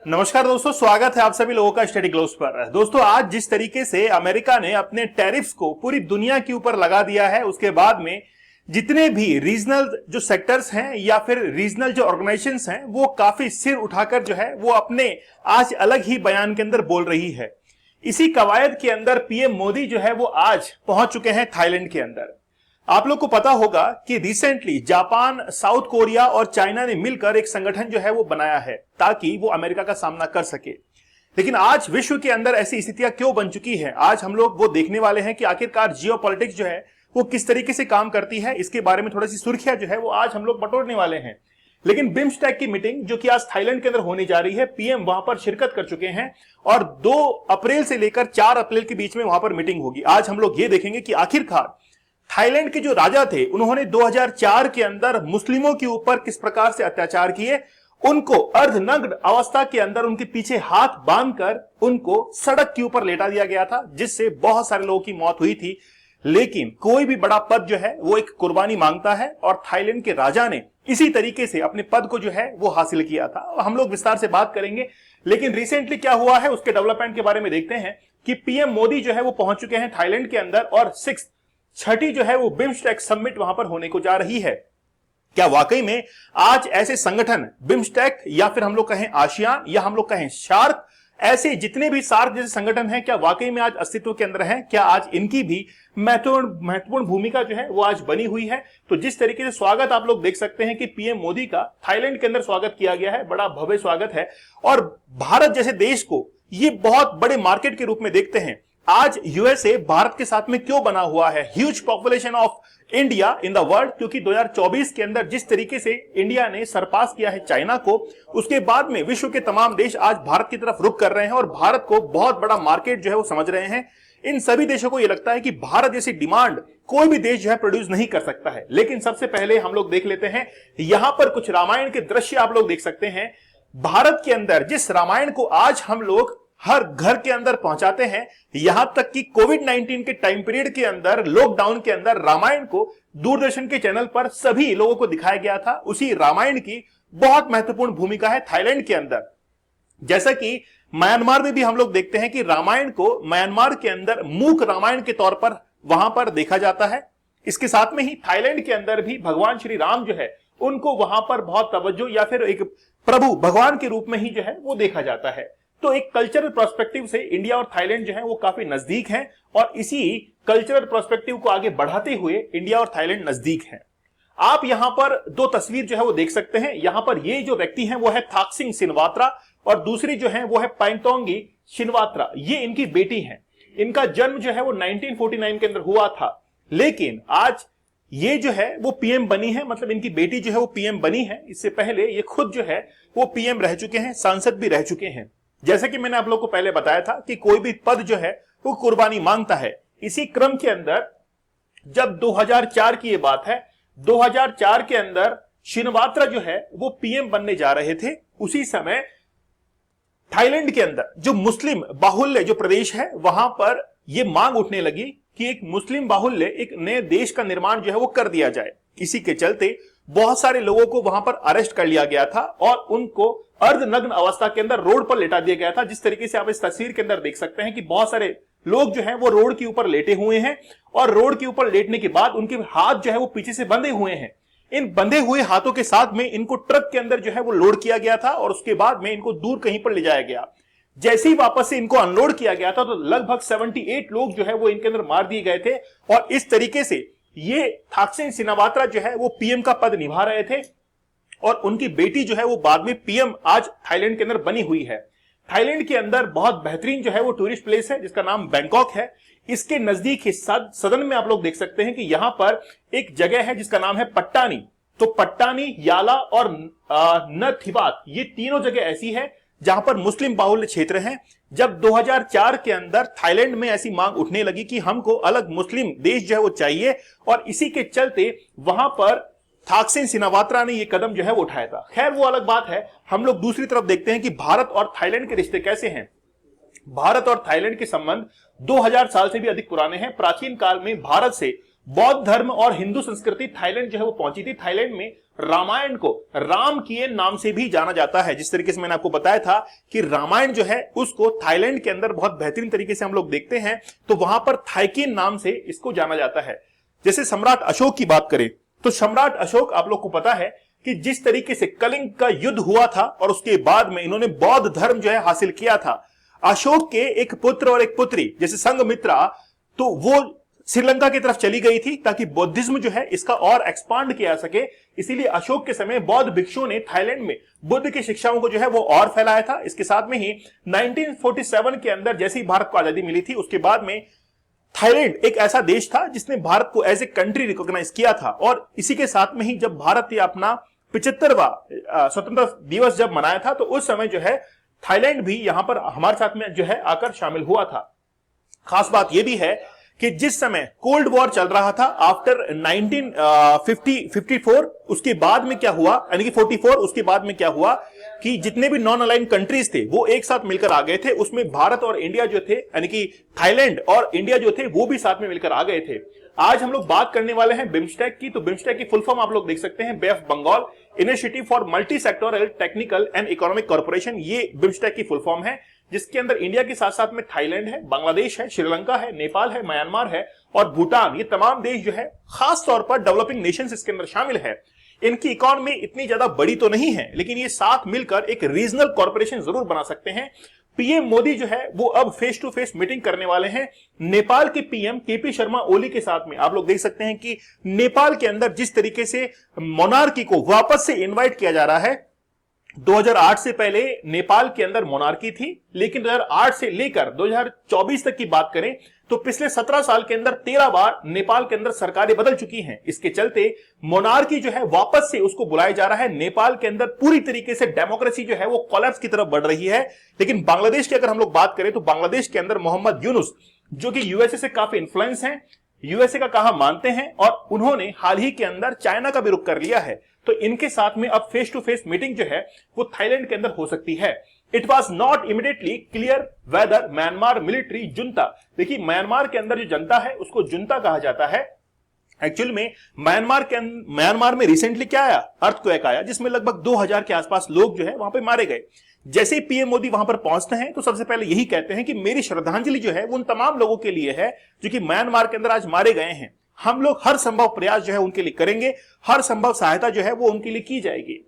नमस्कार दोस्तों, स्वागत है आप सभी लोगों का स्टडी ग्लोव्स पर। दोस्तों, आज जिस तरीके से अमेरिका ने अपने टैरिफ्स को पूरी दुनिया के ऊपर लगा दिया है, उसके बाद में जितने भी रीजनल जो सेक्टर्स हैं या फिर रीजनल जो ऑर्गेनाइजेशंस हैं, वो काफी सिर उठाकर जो है वो अपने आज अलग ही बयान के अंदर बोल रही है। इसी कवायद के अंदर पीएम मोदी जो है वो आज पहुंच चुके हैं थाईलैंड के अंदर। आप लोग को पता होगा कि रिसेंटली जापान, साउथ कोरिया और चाइना ने मिलकर एक संगठन जो है वो बनाया है ताकि वो अमेरिका का सामना कर सके। लेकिन आज विश्व के अंदर ऐसी स्थितियां क्यों बन चुकी है, आज हम लोग वो देखने वाले हैं कि आखिरकार जियोपॉलिटिक्स जो है वो किस तरीके से काम करती है। इसके बारे में थोड़ी सी सुर्खियां जो है वो आज हम लोग बटोरने वाले हैं। लेकिन बिम्स्टेक की मीटिंग जो कि आज थाईलैंड के अंदर होने जा रही है, पीएम वहां पर शिरकत कर चुके हैं और 2 अप्रैल से लेकर 4 अप्रैल के बीच में वहां पर मीटिंग होगी। आज हम लोग ये देखेंगे कि आखिरकार थाईलैंड के जो राजा थे, उन्होंने 2004 के अंदर मुस्लिमों के ऊपर किस प्रकार से अत्याचार किए, उनको अर्धनग्न अवस्था के अंदर उनके पीछे हाथ बांधकर उनको सड़क के ऊपर लेटा दिया गया था, जिससे बहुत सारे लोगों की मौत हुई थी। लेकिन कोई भी बड़ा पद जो है वो एक कुर्बानी मांगता है और थाईलैंड के राजा ने इसी तरीके से अपने पद को जो है वो हासिल किया था। हम लोग विस्तार से बात करेंगे, लेकिन रिसेंटली क्या हुआ है उसके डेवलपमेंट के बारे में देखते हैं कि पीएम मोदी जो है वो पहुंच चुके हैं थाईलैंड के अंदर और छठी जो है वो बिम्स्टेक समिट वहां पर होने को जा रही है। क्या वाकई में आज ऐसे संगठन बिम्स्टेक या फिर हम लोग कहें आसियान या हम लोग कहें शार्क, ऐसे जितने भी सार्क जैसे संगठन हैं, क्या वाकई में आज अस्तित्व के अंदर हैं? क्या आज इनकी भी महत्वपूर्ण भूमिका जो है वो आज बनी हुई है? तो जिस तरीके से स्वागत आप लोग देख सकते हैं कि पीएम मोदी का थाईलैंड के अंदर स्वागत किया गया है, बड़ा भव्य स्वागत है। और भारत जैसे देश को ये बहुत बड़े मार्केट के रूप में देखते हैं। आज यूएसए भारत के साथ में क्यों बना हुआ है? Huge population of India in the world, क्योंकि 2024 के अंदर जिस तरीके से इंडिया ने सरपास किया है चाइना को, उसके बाद में विश्व के तमाम देश आज भारत की तरफ रुख कर रहे हैं और भारत को बहुत बड़ा मार्केट जो है वो समझ रहे हैं। इन सभी देशों को यह लगता है कि भारत जैसी डिमांड कोई भी देश जो है प्रोड्यूस नहीं कर सकता है। लेकिन सबसे पहले हम लोग देख लेते हैं, यहां पर कुछ रामायण के दृश्य आप लोग देख सकते हैं। भारत के अंदर जिस रामायण को आज हम लोग हर घर के अंदर पहुंचाते हैं, यहां तक कि कोविड-19 के टाइम पीरियड के अंदर, लॉकडाउन के अंदर रामायण को दूरदर्शन के चैनल पर सभी लोगों को दिखाया गया था। उसी रामायण की बहुत महत्वपूर्ण भूमिका है थाईलैंड के अंदर। जैसा कि म्यांमार में भी हम लोग देखते हैं कि रामायण को म्यांमार के अंदर मूक रामायण के तौर पर वहां पर देखा जाता है। इसके साथ में ही थाईलैंड के अंदर भी भगवान श्री राम जो है उनको वहां पर बहुत तवज्जो या फिर एक प्रभु भगवान के रूप में ही जो है वो देखा जाता है। तो एक कल्चरल पर्सपेक्टिव से इंडिया और थाईलैंड जो है वो काफी नजदीक हैं और इसी कल्चरल पर्सपेक्टिव को आगे बढ़ाते हुए इंडिया और थाईलैंड नजदीक हैं। आप यहां पर 2 तस्वीर जो है वो देख सकते हैं। यहां पर ये जो व्यक्ति हैं वो है थाकसिंग सिनवात्रा और दूसरी जो है वो है पैंगतोंगी शिनवात्रा। ये इनकी बेटी हैं। इनका जन्म जो है वो 1949 के अंदर हुआ था, लेकिन आज ये जो है वो पीएम बनी है, मतलब इनकी बेटी जो है वो पीएम बनी है। इससे पहले ये खुद जो है वो पीएम रह चुके हैं, सांसद भी रह चुके हैं। जैसे कि मैंने आप लोग को पहले बताया था कि कोई भी पद जो है वो कुर्बानी मांगता है। इसी क्रम के अंदर जब 2004 की ये बात है, 2004 के अंदर शिनवात्रा जो है वो पीएम बनने जा रहे थे। उसी समय थाईलैंड के अंदर जो मुस्लिम बाहुल्य जो प्रदेश है, वहां पर यह मांग उठने लगी कि एक मुस्लिम बाहुल्य एक नए देश का निर्माण जो है वो कर दिया जाए। इसी के चलते बहुत सारे लोगों को वहां पर अरेस्ट कर लिया गया था और उनको अर्धनग्न अवस्था के अंदर रोड पर लेटा दिया गया था। जिस तरीके से आप इस तस्वीर के अंदर देख सकते हैं कि बहुत सारे लोग जो हैं वो रोड के ऊपर लेटे हुए हैं और रोड के ऊपर लेटने के बाद उनके हाथ जो है वो पीछे से बंधे हुए हैं। इन बंधे हुए हाथों के साथ में इनको ट्रक के अंदर जो है वो लोड किया गया था और उसके बाद में इनको दूर कहीं पर ले जाया गया। जैसे ही वापस से इनको अनलोड किया गया था तो लगभग 78 लोग जो है वो इनके अंदर मार दिए गए थे और इस तरीके से ये थाकसिंग सिनवात्रा जो है वो पीएम का पद निभा रहे थे और उनकी बेटी जो है वो बाद में पीएम आज थाईलैंड के अंदर बनी हुई है। थाईलैंड के अंदर बहुत बेहतरीन जो है वो टूरिस्ट प्लेस है जिसका नाम बैंकॉक है। इसके नजदीक ही सदन में आप लोग देख सकते हैं कि यहां पर एक जगह है जिसका नाम है पट्टानी। तो पट्टानी, याला और नथिबात, ये तीनों जगह ऐसी है जहां पर मुस्लिम बाहुल्य क्षेत्र हैं। जब 2004 के अंदर थाईलैंड में ऐसी मांग उठने लगी कि हमको अलग मुस्लिम देश जो है वो चाहिए और इसी के चलते वहां पर थाकसिंग सिनवात्रा ने ये कदम जो है वो उठाया था। खैर वो अलग बात है। हम लोग दूसरी तरफ देखते हैं कि भारत और थाईलैंड के रिश्ते कैसे हैं। भारत और थाईलैंड के संबंध 2000 साल से भी अधिक पुराने हैं। प्राचीन काल में भारत से बौद्ध धर्म और हिंदू संस्कृति थाईलैंड जो है वो पहुंची थी। थाईलैंड में रामायण को रामकीयन नाम से भी जाना जाता है। जिस तरीके से मैंने आपको बताया था कि रामायण जो है उसको थाईलैंड के अंदर बहुत बेहतरीन तरीके से हम लोग देखते हैं, तो वहां पर थाईकीन नाम से इसको जाना जाता है। जैसे सम्राट अशोक की बात करें तो सम्राट अशोक, आप लोग को पता है कि जिस तरीके से कलिंग का युद्ध हुआ था और उसके बाद में इन्होंने बौद्ध धर्म जो है हासिल किया था, अशोक के एक पुत्र और एक पुत्री जैसे संघमित्रा, तो वो श्रीलंका की तरफ चली गई थी ताकि बौद्धिज्म जो है इसका और एक्सपांड किया जा सके। इसीलिए अशोक के समय बौद्ध भिक्षुओं ने थाईलैंड में बुद्ध की शिक्षाओं को जो है वो और फैलाया था। इसके साथ में ही 1947 के अंदर जैसे ही भारत को आजादी मिली थी, उसके बाद में थाईलैंड एक ऐसा देश था जिसने भारत को एज ए कंट्री रिकॉग्नाइज किया था। और इसी के साथ में ही जब भारत ने अपना 75वां स्वतंत्रता दिवस जब मनाया था, तो उस समय जो है थाईलैंड भी यहां पर हमारे साथ में जो है आकर शामिल हुआ था। खास बात यह भी है कि जिस समय कोल्ड वॉर चल रहा था आफ्टर 1954, उसके बाद में क्या हुआ, यानी कि 44, उसके बाद में क्या हुआ कि जितने भी नॉन अलाइन कंट्रीज थे वो एक साथ मिलकर आ गए थे। उसमें भारत और इंडिया जो थे, यानी कि थाईलैंड और इंडिया जो थे वो भी साथ में मिलकर आ गए थे। आज हम लोग बात करने वाले हैं बिम्स्टेक की। तो बिम्स्टेक की फुल फॉर्म आप लोग देख सकते हैं, bay of Bengal initiative for multi sectoral technical and economic corporation, ये बिम्स्टेक की फुल फॉर्म है, जिसके अंदर इंडिया के साथ साथ में थाईलैंड है, बांग्लादेश है, श्रीलंका है, नेपाल है, म्यांमार है और भूटान, ये तमाम देश जो है खास तौर पर डेवलपिंग नेशंस इसके अंदर शामिल है। इनकी इकोनॉमी इतनी ज्यादा बड़ी तो नहीं है, लेकिन ये साथ मिलकर एक रीजनल कॉर्पोरेशन जरूर बना सकते हैं। पीएम मोदी जो है वो अब फेस टू फेस मीटिंग करने वाले हैं नेपाल के पीएम केपी शर्मा ओली के साथ में। आप लोग देख सकते हैं कि नेपाल के अंदर जिस तरीके से मोनार्की को वापस से इन्वाइट किया जा रहा है। 2008 से पहले नेपाल के अंदर मोनार्की थी, लेकिन 2008 से लेकर 2024 तक की बात करें तो पिछले 17 साल के अंदर 13 बार नेपाल के अंदर सरकारें बदल चुकी हैं। इसके चलते मोनार्की जो है वापस से उसको बुलाया जा रहा है। नेपाल के अंदर पूरी तरीके से डेमोक्रेसी जो है वो कोलैप्स की तरफ बढ़ रही है। लेकिन बांग्लादेश की अगर हम लोग बात करें तो बांग्लादेश के अंदर मोहम्मद यूनुस, जो कि यूएसए से काफी इन्फ्लुएंस हैं, यूएसए का कहा मानते हैं और उन्होंने हाल ही के अंदर चाइना का भी रुख कर लिया है, तो इनके साथ में अब फेस टू फेस मीटिंग जो है वो थाईलैंड के अंदर हो सकती है। It was not immediately clear whether Myanmar military junta, देखिए म्यांमार के अंदर जो जनता है उसको जुंता कहा जाता है। एक्चुअल में म्यांमार में रिसेंटली क्या आया, अर्थक्वेक आया, जिसमें लगभग 2000 के आसपास लोग जो है वहां पे मारे गए। जैसे ही पीएम मोदी वहां पर पहुंचते हैं तो सबसे पहले यही कहते हैं कि मेरी श्रद्धांजलि जो है वो उन तमाम लोगों के लिए है जो कि म्यांमार के अंदर आज मारे गए हैं। हम लोग हर संभव प्रयास जो है उनके लिए करेंगे, हर संभव सहायता जो है वो उनके लिए की जाएगी।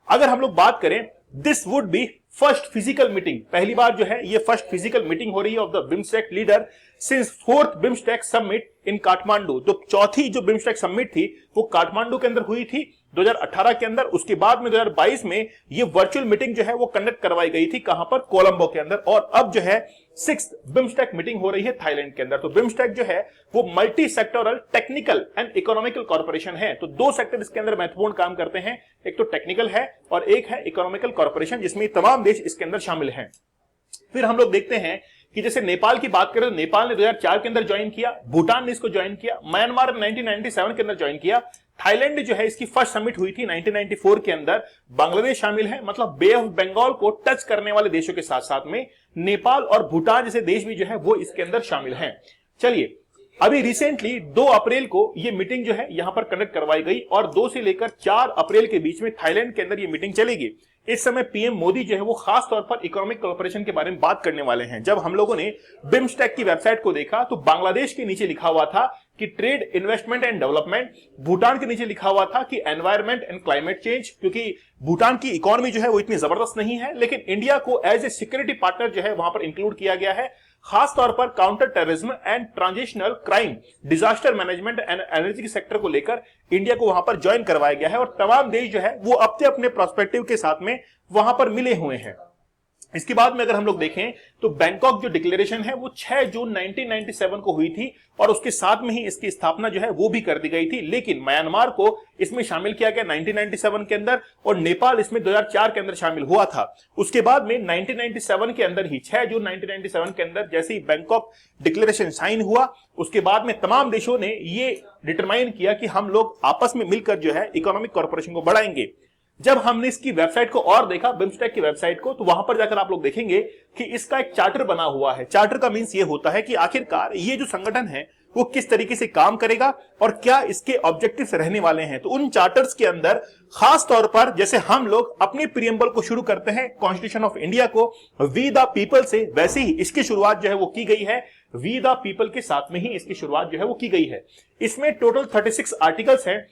अगर हम लोग बात करें, this would be first physical meeting, पहली बार जो है ये फर्स्ट फिजिकल मीटिंग हो रही है of the BIMSTEC leader since 4th BIMSTEC summit in Kathmandu. तो चौथी जो बिम्स्टेक समिट थी वो काठमांडू के अंदर हुई थी 2018 के अंदर। उसके बाद में 2022 में ये वर्चुअल मीटिंग जो है वो कंडक्ट करवाई गई थी, कहां पर, कोलंबो के अंदर। और अब जो है 6th बिम्स्टेक मीटिंग हो रही है थाईलैंड के अंदर। तो बिम्स्टेक जो है वो multi sectoral technical and economical corporation है। तो दो सेक्टर इसके अंदर महत्वपूर्ण काम करते हैं, एक तो टेक्निकल है और एक है इकोनॉमिकल कॉर्पोरेशन, जिसमें तमाम देश इसके अंदर शामिल हैं। फिर हम लोग देखते हैं कि जैसे नेपाल की बात करें तो नेपाल ने 2004 के अंदर ज्वाइन किया, भूटान ने इसको ज्वाइन किया, म्यांमार ने 1997 के अंदर ज्वाइन किया, थाईलैंड जो है इसकी फर्स्ट समिट हुई थी 1994 के अंदर। बांग्लादेश शामिल है, मतलब बे ऑफ बंगाल को टच करने वाले देशों के साथ साथ में नेपाल और भूटान जैसे देश भी जो है वो इसके अंदर शामिल हैं। चलिए, अभी रिसेंटली 2 अप्रैल को ये मीटिंग जो है यहां पर कंडक्ट करवाई गई और 2 से लेकर 4 अप्रैल के बीच में थाईलैंड के अंदर ये मीटिंग चलेगी। इस समय पीएम मोदी जो है वो खास तौर पर इकोनॉमिक कोऑपरेशन के बारे में बात करने वाले हैं। जब हम लोगों ने बिम्स्टेक की वेबसाइट को देखा तो बांग्लादेश के नीचे लिखा हुआ था कि trade, investment and development, Bhutan के नीचे लिखा हुआ था कि एनवायरमेंट एंड क्लाइमेट चेंज, क्योंकि भूटान की इकोनॉमी जो है वो इतनी जबरदस्त नहीं है, लेकिन इंडिया को एज ए सिक्योरिटी पार्टनर जो है वहां पर इंक्लूड किया गया है। खास तौर पर counter terrorism and transitional crime, disaster management and energy के सेक्टर को लेकर इंडिया को वहां पर ज्वाइन करवाया गया है और तमाम देश जो है वो अपने अपने प्रोस्पेक्टिव के साथ में वहां पर मिले हुए हैं। इसके बाद में अगर हम लोग देखें तो बैंकॉक जो डिक्लेरेशन है वो 6 जून 1997 को हुई थी और उसके साथ में ही इसकी स्थापना जो है वो भी कर दी गई थी, लेकिन म्यांमार को इसमें शामिल किया गया 1997 के अंदर और नेपाल इसमें 2004 के अंदर शामिल हुआ था। उसके बाद में 1997 के अंदर ही 6 जून 1997 के अंदर जैसे ही बैंकॉक डिक्लेरेशन साइन हुआ, उसके बाद में तमाम देशों ने ये डिटरमाइन किया कि हम लोग आपस में मिलकर जो है इकोनॉमिक कॉर्पोरेशन को बढ़ाएंगे। जब हमने इसकी वेबसाइट को और देखा, बिम्स्टेक की वेबसाइट को, तो वहां पर जाकर आप लोग देखेंगे कि इसका एक चार्टर बना हुआ है। चार्टर का मींस ये होता है कि आखिरकार ये जो संगठन है वो किस तरीके से काम करेगा और क्या इसके ऑब्जेक्टिव्स रहने वाले हैं। तो उन चार्टर्स के अंदर खास तौर पर जैसे हम लोग अपने प्रीएम्बल को शुरू करते हैं कॉन्स्टिट्यूशन ऑफ इंडिया को वी द पीपल से, वैसे ही इसकी शुरुआत जो है वो की गई है वी द पीपल के साथ में ही इसकी शुरुआत जो है वो की गई है। इसमें टोटल 36 आर्टिकल्स हैं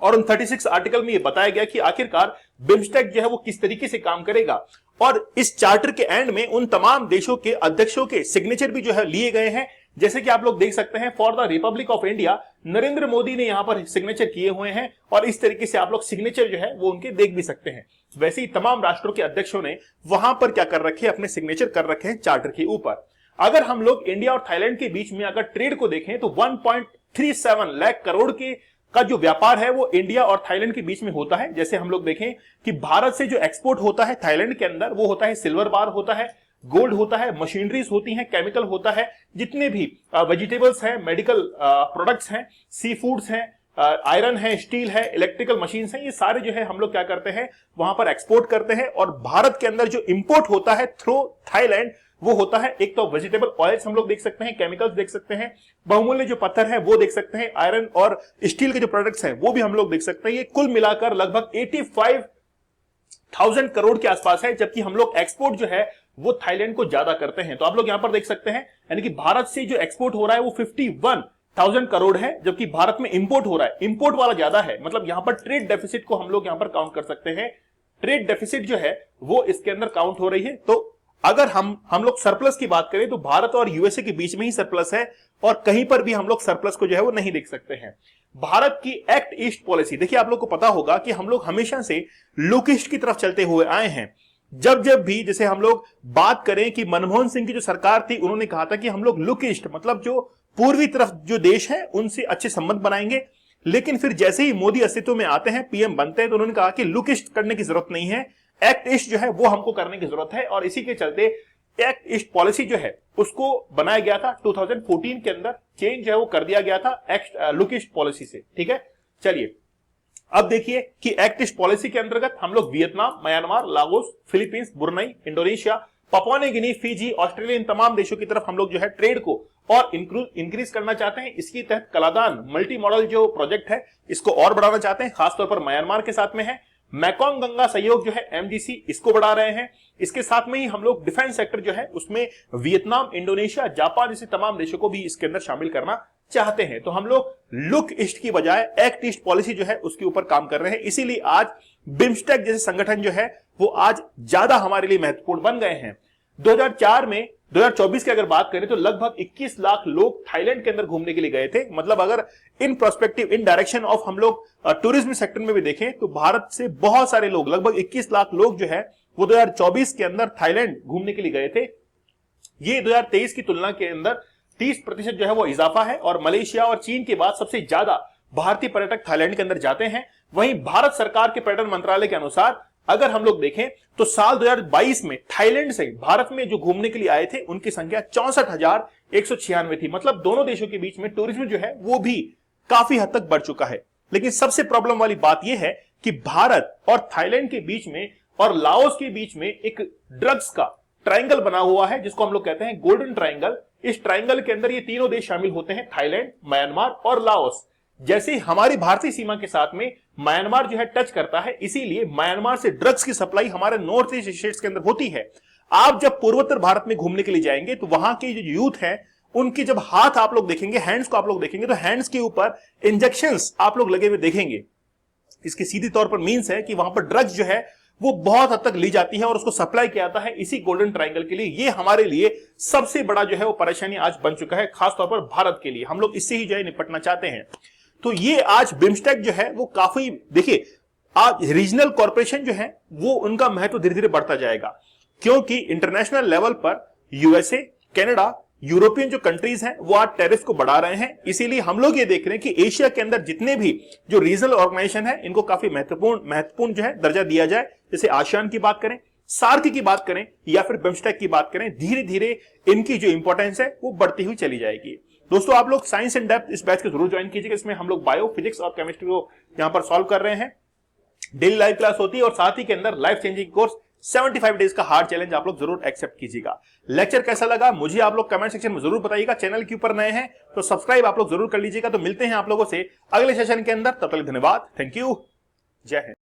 और उन 36 आर्टिकल में ये बताया गया कि आखिरकार बिम्स्टेक जो है वो किस तरीके से काम करेगा। और इस चार्टर के एंड में उन तमाम देशों के अध्यक्षों के सिग्नेचर भी जो है लिए गए हैं। जैसे कि आप लोग देख सकते हैं for the Republic of India Narendra Modi ने यहां पर सिग्नेचर किए हुए हैं और इस तरीके से आप लोग सिग्नेचर जो है वो उनके देख भी सकते हैं। वैसे ही तमाम राष्ट्रों के अध्यक्षों ने वहां पर क्या कर रखे, अपने सिग्नेचर कर रखे हैं चार्टर के ऊपर। अगर हम लोग इंडिया और थाईलैंड के बीच में अगर ट्रेड को देखें तो 1.37 लाख करोड़ के का जो व्यापार है वो इंडिया और थाईलैंड के बीच में होता है। जैसे हम लोग देखें कि भारत से जो एक्सपोर्ट होता है थाईलैंड के अंदर वो होता है सिल्वर बार होता है, गोल्ड होता है, मशीनरीज होती हैं, केमिकल होता है, जितने भी वेजिटेबल्स हैं, मेडिकल प्रोडक्ट्स हैं, सी फूड्स हैं, आयरन है, स्टील है, इलेक्ट्रिकल मशीन्स हैं, ये सारे जो है हम लोग क्या करते हैं वहां पर एक्सपोर्ट करते हैं। और भारत के अंदर जो इंपोर्ट होता है थ्रू थाईलैंड वो होता है एक तो वेजिटेबल ऑयल्स हम लोग देख सकते हैं, केमिकल्स देख सकते हैं, बहुमूल्य जो पत्थर है वो देख सकते हैं, आयरन और स्टील के जो प्रोडक्ट्स हैं वो भी हम लोग देख सकते हैं। ये कुल मिलाकर लगभग 85,000 करोड़ के आसपास है, जबकि हम लोग एक्सपोर्ट जो है वो थाईलैंड को ज्यादा करते हैं। तो आप लोग यहां पर देख सकते हैं यानी कि भारत से जो एक्सपोर्ट हो रहा है वो 51,000 करोड़ है, जबकि भारत में इंपोर्ट हो रहा है, इंपोर्ट वाला ज्यादा है। मतलब यहां पर ट्रेड डेफिसिट को हम लोग यहां पर काउंट कर सकते हैं। ट्रेड डेफिसिट जो है वो इसके अंदर काउंट हो रही है। तो अगर हम लोग सरप्लस की बात करें तो भारत और यूएसए के बीच में ही सरप्लस है और कहीं पर भी हम लोग सरप्लस को जो है वो नहीं देख सकते हैं। भारत की एक्ट ईस्ट पॉलिसी देखिए, आप लोग को पता होगा कि हम लोग हमेशा से लुक ईस्ट की तरफ चलते हुए आए हैं। जब भी जैसे हम लोग बात करें कि मनमोहन सिंह की जो सरकार थी उन्होंने कहा था कि हम लोग लुक ईस्ट मतलब जो पूर्वी तरफ जो देश है उनसे अच्छे संबंध बनाएंगे। लेकिन फिर जैसे ही मोदी अस्तित्व में आते हैं, पीएम बनते हैं, तो उन्होंने कहा कि लुक ईस्ट करने की जरूरत नहीं है, एक्ट ईस्ट जो है वो हमको करने की जरूरत है। और इसी के चलते एक्ट ईस्ट पॉलिसी जो है उसको बनाया गया था 2014 के अंदर, चेंज जो है वो कर दिया गया था एक्ट लुक ईस्ट पॉलिसी से। ठीक है, चलिए अब देखिए कि एक्ट ईस्ट पॉलिसी के अंतर्गत हम लोग Vietnam, Myanmar, Lagos, Philippines, Brunei, Indonesia, Papua New Guinea, Fiji, Australia, इन तमाम देशों की तरफ हम लोग जो है ट्रेड को और इंक्रीज करना चाहते हैं। इसके तहत कलादान मल्टी मॉडल जो प्रोजेक्ट है इसको और बढ़ाना चाहते हैं, खासतौर पर म्यांमार के साथ में है। मैकोंग गंगा सहयोग जो है एमजीसी इसको बढ़ा रहे हैं। इसके साथ में ही हम लोग डिफेंस सेक्टर जो है उसमें वियतनाम, इंडोनेशिया, जापान जैसे तमाम देशों को भी इसके अंदर शामिल करना चाहते हैं। तो हम लोग लुक ईस्ट की बजाय एक्ट ईस्ट पॉलिसी जो है उसके ऊपर काम कर रहे हैं। इसीलिए आज बिम्स्टेक जैसे संगठन जो है वो आज ज्यादा हमारे लिए महत्वपूर्ण बन गए हैं। 2024 की अगर बात करें तो लगभग 21 लाख लोग थाईलैंड के अंदर घूमने के लिए गए थे। मतलब अगर इन प्रोस्पेक्टिव, इन डायरेक्शन ऑफ हम लोग टूरिज्म सेक्टर में भी देखें तो भारत से बहुत सारे लोग, लगभग 21 लाख लोग जो है वो 2024 के अंदर थाईलैंड घूमने के लिए गए थे। ये 2023 की तुलना के अंदर 30% जो है वो इजाफा है और मलेशिया और चीन के बाद सबसे ज्यादा भारतीय पर्यटक थाईलैंड के अंदर जाते हैं। वहीं भारत सरकार के पर्यटन मंत्रालय के अनुसार अगर हम लोग देखें तो साल 2022 में थाईलैंड से भारत में जो घूमने के लिए आए थे उनकी संख्या 64,196 थी। मतलब दोनों देशों के बीच में टूरिज्म जो है वो भी काफी हद तक बढ़ चुका है। लेकिन सबसे प्रॉब्लम वाली बात यह है कि भारत और थाईलैंड के बीच में और लाओस के बीच में एक ड्रग्स का ट्रायंगल बना हुआ है जिसको हम लोग कहते हैं गोल्डन ट्रायंगल। इस ट्रायंगल के अंदर ये तीनों देश शामिल होते हैं, थाईलैंड, म्यांमार और लाओस। जैसे हमारी भारतीय सीमा के साथ में म्यांमार जो है टच करता है, इसीलिए म्यांमार से ड्रग्स की सप्लाई हमारे नॉर्थ ईस्ट स्टेट्स के अंदर होती है। आप जब पूर्वोत्तर भारत में घूमने के लिए जाएंगे तो वहां के जो यूथ हैं उनकी जब हाथ आप लोग देखेंगे, हैंड्स को आप लोग देखेंगे तो हैंड्स के ऊपर इंजेक्शंस आप लोग लगे हुए देखेंगे। इसके सीधी तौर पर मीन्स है कि वहां पर ड्रग्स जो है वो बहुत हद तक ली जाती है और उसको सप्लाई किया जाता है इसी गोल्डन ट्रायंगल के लिए। ये हमारे लिए सबसे बड़ा जो है वो परेशानी आज बन चुका है, खासतौर पर भारत के लिए। हम लोग इससे ही जो है निपटना चाहते हैं। तो ये आज बिम्स्टेक जो है वो काफी, देखिए आज रीजनल कॉर्पोरेशन जो है वो उनका महत्व धीरे धीरे बढ़ता जाएगा, क्योंकि इंटरनेशनल लेवल पर यूएसए, कनाडा, यूरोपियन जो कंट्रीज हैं वो आज टैरिफ को बढ़ा रहे हैं। इसीलिए हम लोग ये देख रहे हैं कि एशिया के अंदर जितने भी जो रीजनल ऑर्गेनाइजेशन है इनको काफी महत्वपूर्ण जो है दर्जा दिया जाए। जैसे आसियान की बात करें, सार्क की बात करें या फिर बिम्स्टेक की बात करें, धीरे धीरे इनकी जो इंपॉर्टेंस है वो बढ़ती हुई चली जाएगी। दोस्तों आप लोग साइंस इन डेप्थ इस बैच को जरूर ज्वाइन कीजिएगा। इसमें हम लोग बायो, फिजिक्स और केमिस्ट्री को यहां पर सॉल्व कर रहे हैं। डेली लाइव क्लास होती है और साथ ही के अंदर लाइफ चेंजिंग कोर्स 75 डेज का हार्ड चैलेंज आप लोग जरूर एक्सेप्ट कीजिएगा। लेक्चर कैसा लगा मुझे आप लोग कमेंट सेक्शन में जरूर बताइएगा। चैनल के ऊपर नए हैं तो सब्सक्राइब आप लोग जरूर कर लीजिएगा। तो मिलते हैं आप लोगों से अगले सेशन के अंदर, तब तक धन्यवाद, थैंक यू, जय हिंद।